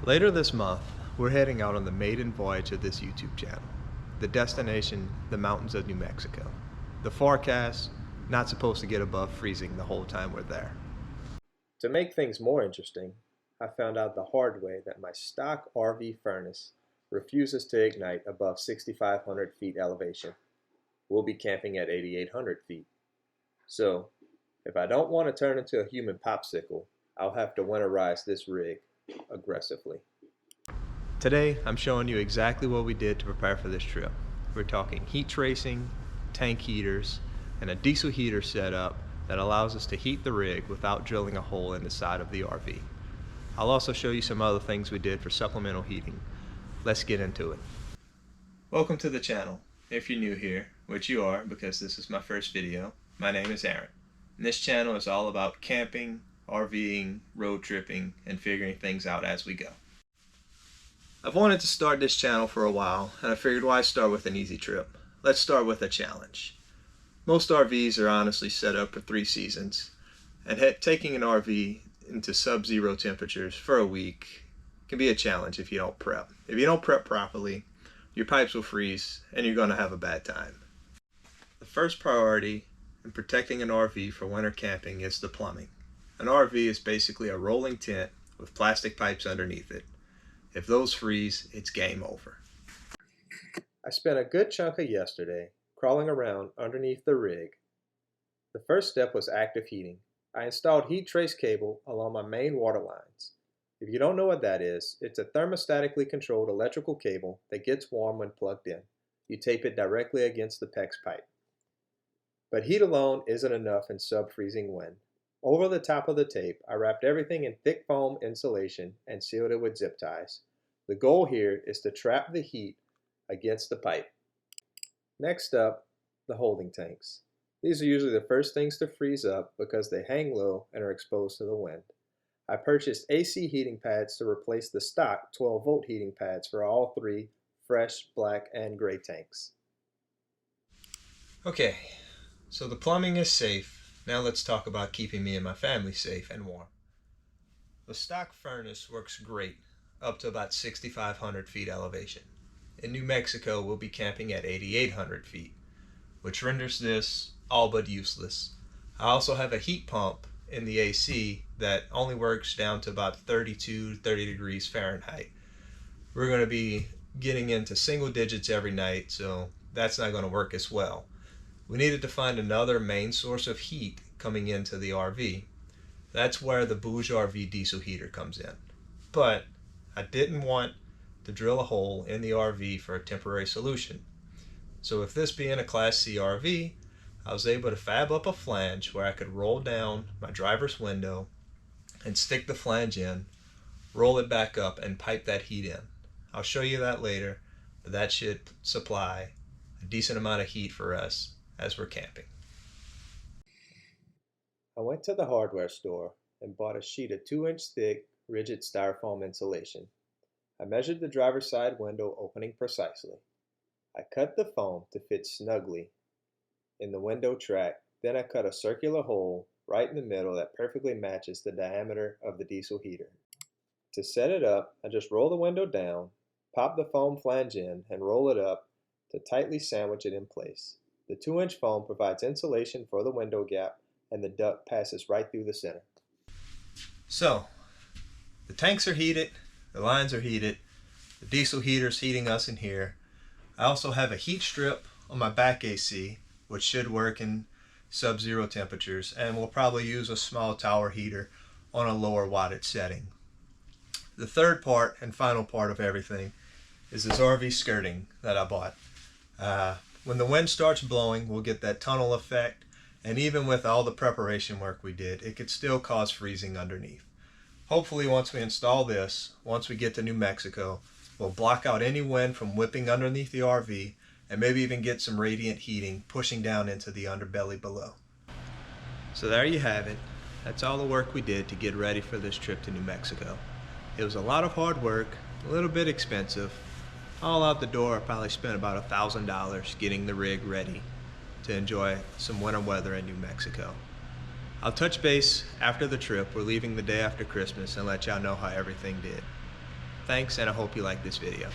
Later this month, we're heading out on the maiden voyage of this YouTube channel. The destination, the mountains of New Mexico. The forecast, not supposed to get above freezing the whole time we're there. To make things more interesting, I found out the hard way that my stock RV furnace refuses to ignite above 6,500 feet elevation. We'll be camping at 8,800 feet. So, if I don't want to turn into a human popsicle, I'll have to winterize this rig aggressively. Today, I'm showing you exactly what we did to prepare for this trip. We're talking heat tracing, tank heaters, and a diesel heater setup that allows us to heat the rig without drilling a hole in the side of the RV. I'll also show you some other things we did for supplemental heating. Let's get into it. Welcome to the channel. If you're new here, which you are because this is my first video, my name is Aaron. And this channel is all about camping, RVing, road tripping, and figuring things out as we go. I've wanted to start this channel for a while, and I figured why start with an easy trip. Let's start with a challenge. Most RVs are honestly set up for 3 seasons, and taking an RV into sub-zero temperatures for a week can be a challenge if you don't prep. If you don't prep properly, your pipes will freeze and you're going to have a bad time. The first priority in protecting an RV for winter camping is the plumbing. An RV is basically a rolling tent with plastic pipes underneath it. If those freeze, it's game over. I spent a good chunk of yesterday crawling around underneath the rig. The first step was active heating. I installed heat trace cable along my main water lines. If you don't know what that is, it's a thermostatically controlled electrical cable that gets warm when plugged in. You tape it directly against the PEX pipe. But heat alone isn't enough in sub-freezing wind. Over the top of the tape, I wrapped everything in thick foam insulation and sealed it with zip ties. The goal here is to trap the heat against the pipe. Next up, the holding tanks. These are usually the first things to freeze up because they hang low and are exposed to the wind. I purchased AC heating pads to replace the stock 12-volt heating pads for all 3 fresh, black, and gray tanks. Okay, so the plumbing is safe. Now let's talk about keeping me and my family safe and warm. The stock furnace works great up to about 6,500 feet elevation. In New Mexico, we'll be camping at 8,800 feet, which renders this all but useless. I also have a heat pump in the AC that only works down to about 30 degrees Fahrenheit. We're going to be getting into single digits every night, so that's not going to work as well. We needed to find another main source of heat coming into the RV. That's where the Bouge RV diesel heater comes in. But I didn't want to drill a hole in the RV for a temporary solution. So with this being a Class C RV, I was able to fab up a flange where I could roll down my driver's window and stick the flange in, roll it back up, and pipe that heat in. I'll show you that later, but that should supply a decent amount of heat for us as we're camping. I went to the hardware store and bought a sheet of 2-inch thick rigid styrofoam insulation. I measured the driver's side window opening precisely. I cut the foam to fit snugly in the window track, then I cut a circular hole right in the middle that perfectly matches the diameter of the diesel heater. To set it up, I just roll the window down, pop the foam flange in, and roll it up to tightly sandwich it in place. The 2-inch foam provides insulation for the window gap, and the duct passes right through the center. So, the tanks are heated, the lines are heated, the diesel heater's heating us in here. I also have a heat strip on my back AC, which should work in sub-zero temperatures, and we'll probably use a small tower heater on a lower wattage setting. The third part and final part of everything is this RV skirting that I bought. When the wind starts blowing, we'll get that tunnel effect, and even with all the preparation work we did, it could still cause freezing underneath. Hopefully once we install this, once we get to New Mexico, we'll block out any wind from whipping underneath the RV and maybe even get some radiant heating pushing down into the underbelly below. So there you have it. That's all the work we did to get ready for this trip to New Mexico. It was a lot of hard work, a little bit expensive. All out the door, I probably spent about $1,000 getting the rig ready to enjoy some winter weather in New Mexico. I'll touch base after the trip. We're leaving the day after Christmas and let y'all know how everything did. Thanks, and I hope you like this video.